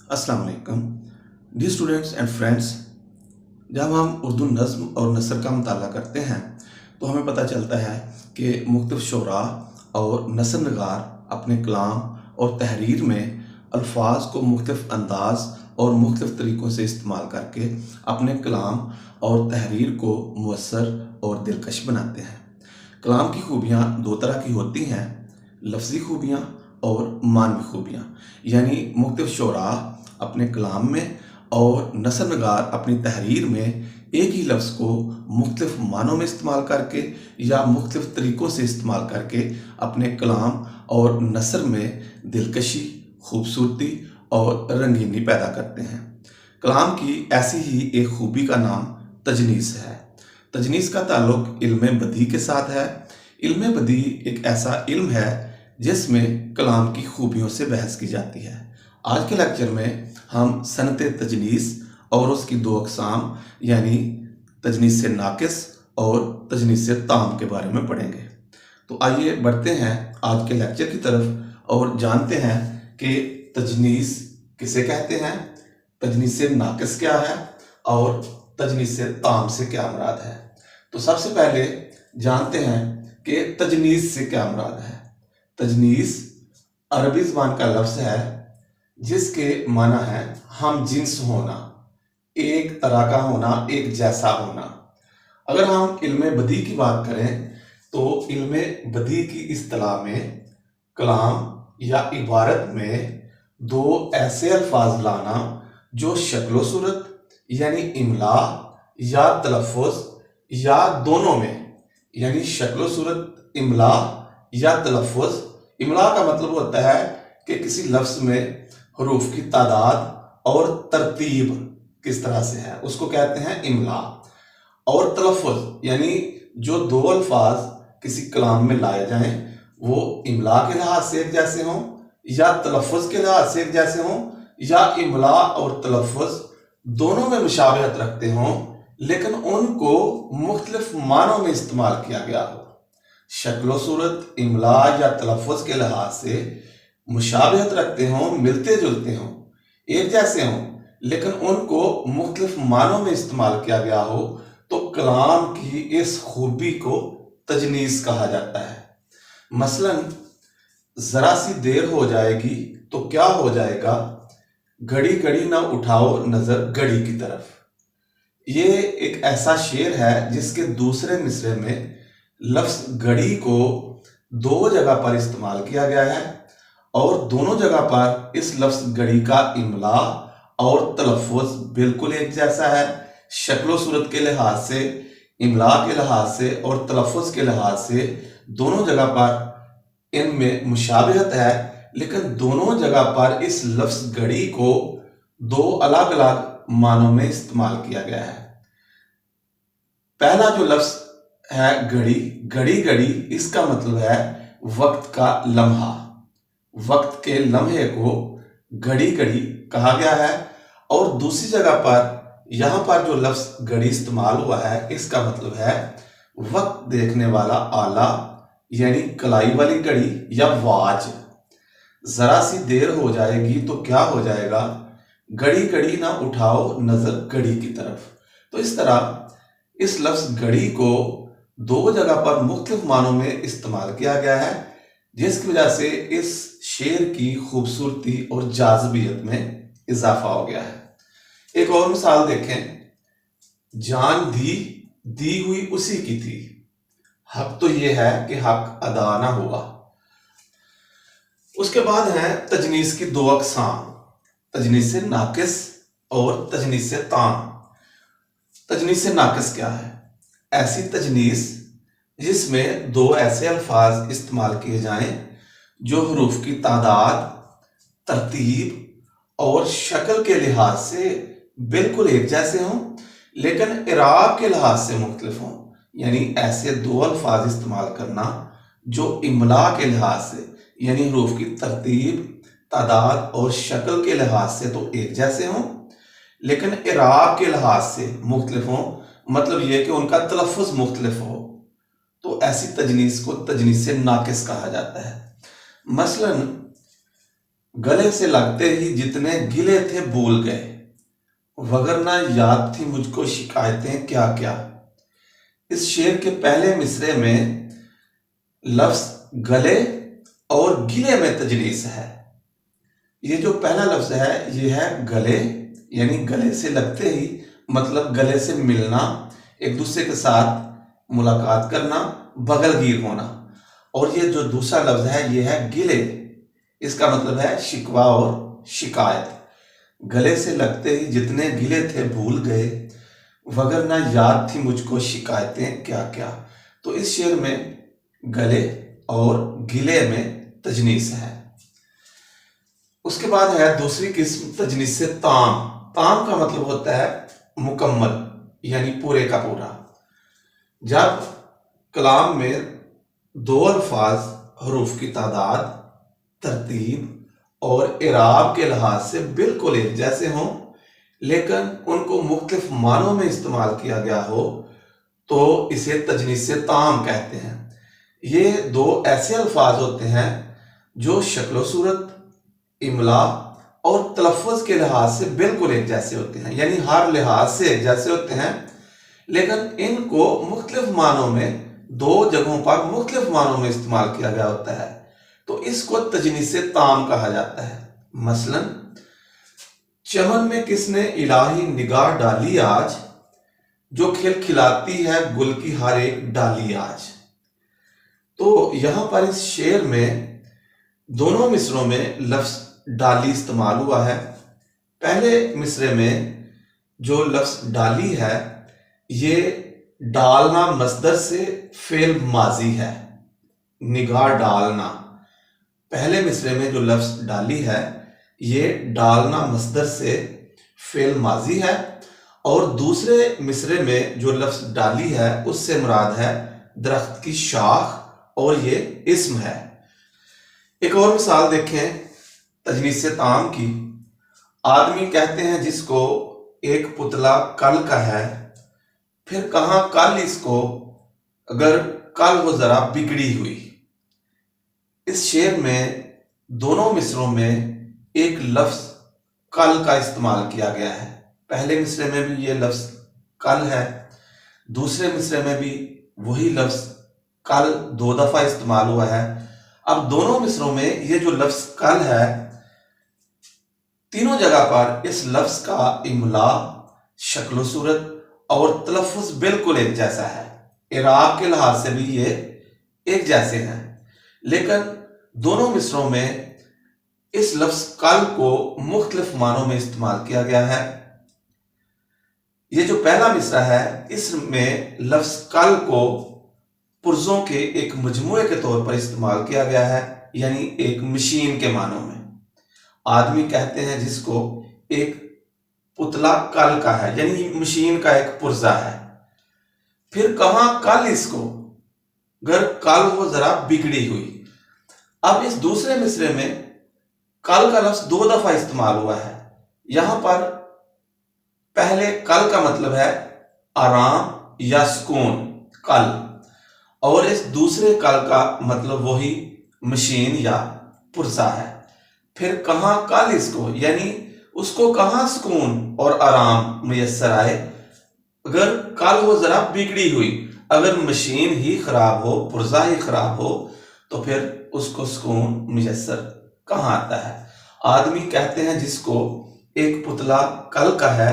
अस्सलाम वालेकुम dear students and friends. जब हम उर्दू नज़्म और नसर का मुताला करते हैं तो हमें पता चलता है कि मुख्तलिफ़ शुरा और नसर नगार अपने कलाम और तहरीर में अल्फाज को मुख्तलिफ़ अंदाज और मुख्तलिफ़ तरीक़ों से इस्तेमाल करके अपने कलाम और तहरीर को मुअस्सर और दिलकश बनाते हैं। कलाम की खूबियाँ दो तरह की होती हैं, लफ्ज़ी खूबियाँ और मानवी खूबियाँ। यानी मुख्तलिफ़ शुरा अपने कलाम में और नसर नगार अपनी तहरीर में एक ही लफ्ज़ को मुख्तलिफ़ मानों में इस्तेमाल करके या मुख्तलिफ़ तरीक़ों से इस्तेमाल करके अपने कलाम और नसर में दिलकशी, खूबसूरती और रंगीनी पैदा करते हैं। कलाम की ऐसी ही एक खूबी का नाम तजनीस है। तजनीस का ताल्लुक इल्म बदी के साथ है। इल्म बदी एक ऐसा इल्म है जिसमें कलाम की खूबियों से बहस की जाती है। आज के लेक्चर में हम सनत तजनीस और उसकी दो अक़साम यानी तजनीस से नाकिस और तजनीस से ताम के बारे में पढ़ेंगे। तो आइए बढ़ते हैं आज के लेक्चर की तरफ और जानते हैं कि तजनीस किसे कहते हैं, तजनीस से नाकिस क्या है और तजनीस से ताम से क्या मुराद है। तो सबसे पहले जानते हैं कि तजनीस से क्या मुराद है। तजनीस अरबी ज़बान का लफ्ज़ है जिसके माना है हम जिन्स होना, एक तरह का होना, एक जैसा होना। अगर हम इल्म बदी की बात करें तो इल्म बदी की इस्तिलाह में कलाम या इबारत में दो ऐसे अल्फाज लाना जो शक्ल सूरत यानी इमला या तलफ़ुज़ या दोनों में, यानी शक्ल सूरत इमला या तलफ़ुज़। इमला का मतलब होता है कि किसी लफ्ज़ में हरूफ की तादाद और तरतीब किस तरह से है, उसको कहते हैं इमला। और तलफ़ुज़ यानी जो दो अल्फाज किसी कलाम में लाए जाएं वो इमला के लिहाज से एक जैसे हों या तलफ़ुज़ के लिहाज से एक जैसे हों या इमला और तलफ़ुज़ दोनों में मुशाबहत रखते हों लेकिन उनको मुख्तलिफ मानों में इस्तेमाल किया गया हो। शक्ल सूरत इमला या तलफ़ुज़ के लिहाज से मुशाबहत रखते हों, मिलते जुलते हों, एक जैसे हों, लेकिन उनको मुख्तलिफ मानों में इस्तेमाल किया गया हो तो कलाम की इस खूबी को तजनीस कहा जाता है। मसलन जरा सी देर हो जाएगी तो क्या हो जाएगा, घड़ी घड़ी ना उठाओ नजर घड़ी की तरफ। ये एक ऐसा शेर है जिसके दूसरे मिसरे में लफ्ज़ घड़ी को दो जगह पर इस्तेमाल किया गया है और दोनों जगह पर इस लफ्ज़ घड़ी का इमला और तलफ़ुज़ बिल्कुल एक जैसा है। शक्ल सूरत के लिहाज से, इमला के लिहाज से और तलफ़ुज़ के लिहाज से दोनों जगह पर इनमें मुशाबहत है, लेकिन दोनों जगह पर इस लफ्ज़ घड़ी को दो अलग अलग मानों में इस्तेमाल किया गया है। पहला जो लफ्ज़ है घड़ी, घड़ी घड़ी, इसका मतलब है वक्त का लम्हा। वक्त के लम्हे को घड़ी घड़ी कहा गया है। और दूसरी जगह पर यहां पर जो लफ्ज़ घड़ी इस्तेमाल हुआ है इसका मतलब है वक्त देखने वाला आला यानी कलाई वाली घड़ी या वाच। जरा सी देर हो जाएगी तो क्या हो जाएगा, घड़ी घड़ी ना उठाओ नजर घड़ी की तरफ। तो इस तरह इस लफ्ज़ घड़ी को दो जगह पर मुख्तलिफ मानों में इस्तेमाल किया गया है जिसकी वजह से इस शेर की खूबसूरती और जाज़बियत में इजाफा हो गया है। एक और मिसाल देखें, जान दी हुई उसी की थी, हक तो यह है कि हक अदा ना हुआ। उसके बाद है तजनीस की दो अक़साम, तजनीस से नाकिस और तजनीस से ताम। तजनीस से नाकिस क्या है? ऐसी तजनीस जिसमें दो ऐसे अल्फाज इस्तेमाल किए जाएं जो हरूफ की तादाद, तरतीब और शक्ल के लिहाज से बिल्कुल एक जैसे हों लेकिन इराब के लिहाज से मुख्तलिफ हों। यानी ऐसे दो अल्फाज इस्तेमाल करना जो इमला के लिहाज से यानी हरूफ की तरतीब, तादाद और शक्ल के लिहाज से तो एक जैसे हों लेकिन इराब के लिहाज से मुख्तलिफ हों। मतलब यह कि उनका तलफ़ुज़ मुख्तलिफ हो, तो ऐसी तजनीस को तजनीस से नाकिस कहा जाता है। मसलन गले से लगते ही जितने गिले थे भूल गए, वगरना याद थी मुझको शिकायतें क्या क्या। इस शेर के पहले मिसरे में लफ्ज गले और गिले में तजनीस है। ये जो पहला लफ्ज है ये है गले, यानी गले से लगते ही मतलब गले से मिलना, एक दूसरे के साथ मुलाकात करना, बगलगीर होना। और ये जो दूसरा लफ्ज है ये है गिले, इसका मतलब है शिकवा और शिकायत। गले से लगते ही जितने गिले थे भूल गए, वगरना याद थी मुझको शिकायतें क्या क्या। तो इस शेर में गले और गिले में तजनीस है। उसके बाद है दूसरी किस्म तजनीस से ताम। ताम का मतलब होता है मुकम्मल, यानी पूरे का पूरा। जब कलाम में दो अल्फाज हरूफ की तादाद, तरतीब और इराब के लिहाज से बिल्कुल एक जैसे हों, लेकिन उनको मुख्तलिफ मानों में इस्तेमाल किया गया हो, तो इसे तजनीस से ताम कहते हैं। ये दो ऐसे अल्फाज होते हैं जो शक्ल सूरत, इमला और तलफ़ुज़ के लिहाज से बिल्कुल एक जैसे होते हैं, यानी हर लिहाज से एक जैसे होते हैं, लेकिन इनको मुख्तलिफ मानों में, दो जगहों पर मुख्तलिफ मानों में इस्तेमाल किया गया होता है, तो इसको तजनीस से ताम कहा जाता है। मसलन, चमन में किसने इलाही निगाह डाली आज, जो खिलखिलाती है गुल की हर एक डाली आज। तो यहां पर इस शेर में दोनों मिसरों में लफ्ज डाली इस्तेमाल हुआ है। पहले मिसरे में जो लफ्ज डाली है ये डालना मस्दर से फेल माजी है, निगाह डालना। पहले मिसरे में जो लफ्ज डाली है ये डालना मस्दर से फेल माजी है, और दूसरे मिसरे में जो लफ्ज डाली है उससे मुराद है दरख्त की शाख, और ये इस्म है। एक और मिसाल देखें तजनीस से ताम की। आदमी कहते हैं जिसको एक पुतला कल का है, फिर कहां कल इसको, अगर कल वो जरा बिगड़ी हुई। इस शेर में दोनों मिसरों में एक लफ्ज कल का इस्तेमाल किया गया है। पहले मिसरे में भी ये लफ्ज कल है, दूसरे मिसरे में भी वही लफ्ज कल दो दफा इस्तेमाल हुआ है। अब दोनों मिसरों में ये जो लफ्ज कल है, तीनों जगह पर इस लफ्ज का इमला, शक्ल सूरत और तलफ़ुज़ बिल्कुल एक जैसा है। इराब के लिहाज से भी ये एक जैसे हैं, लेकिन दोनों मिसरों में इस लफ्ज कल को मुख्तलिफ मानों में इस्तेमाल किया गया है। ये जो पहला मिसरा है इसमें लफ्ज कल को पुर्जों के एक मजमूए के तौर पर इस्तेमाल किया गया है, यानी एक मशीन के मानों में। आदमी कहते हैं जिसको एक पुतला कल का है, यानी मशीन का एक पुर्जा है, फिर कहां कल इसको, अगर कल वो जरा बिगड़ी हुई। अब इस दूसरे मिसरे में कल का लफ्ज दो दफा इस्तेमाल हुआ है। यहां पर पहले कल का मतलब है आराम या सुकून, कल, और इस दूसरे कल का मतलब वही मशीन या पुर्जा है। फिर कहां कल इसको, यानी उसको कहां सुकून और आराम मुयस्सर आए, अगर कल वो जरा बिगड़ी हुई। अगर मशीन ही खराब हो, पुर्जा ही खराब हो, तो फिर उसको सुकून मुयस्सर कहां आता है। आदमी कहते हैं जिसको एक पुतला कल का है,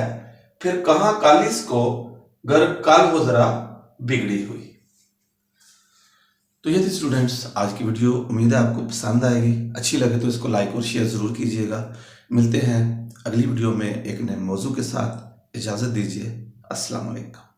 फिर कहां कल इसको, अगर कल वो जरा बिगड़ी हुई। तो ये थी स्टूडेंट्स आज की वीडियो। उम्मीद है आपको पसंद आएगी। अच्छी लगे तो इसको लाइक और शेयर ज़रूर कीजिएगा। मिलते हैं अगली वीडियो में एक नए मौजू के साथ। इजाज़त दीजिए। अस्सलाम वालेकुम।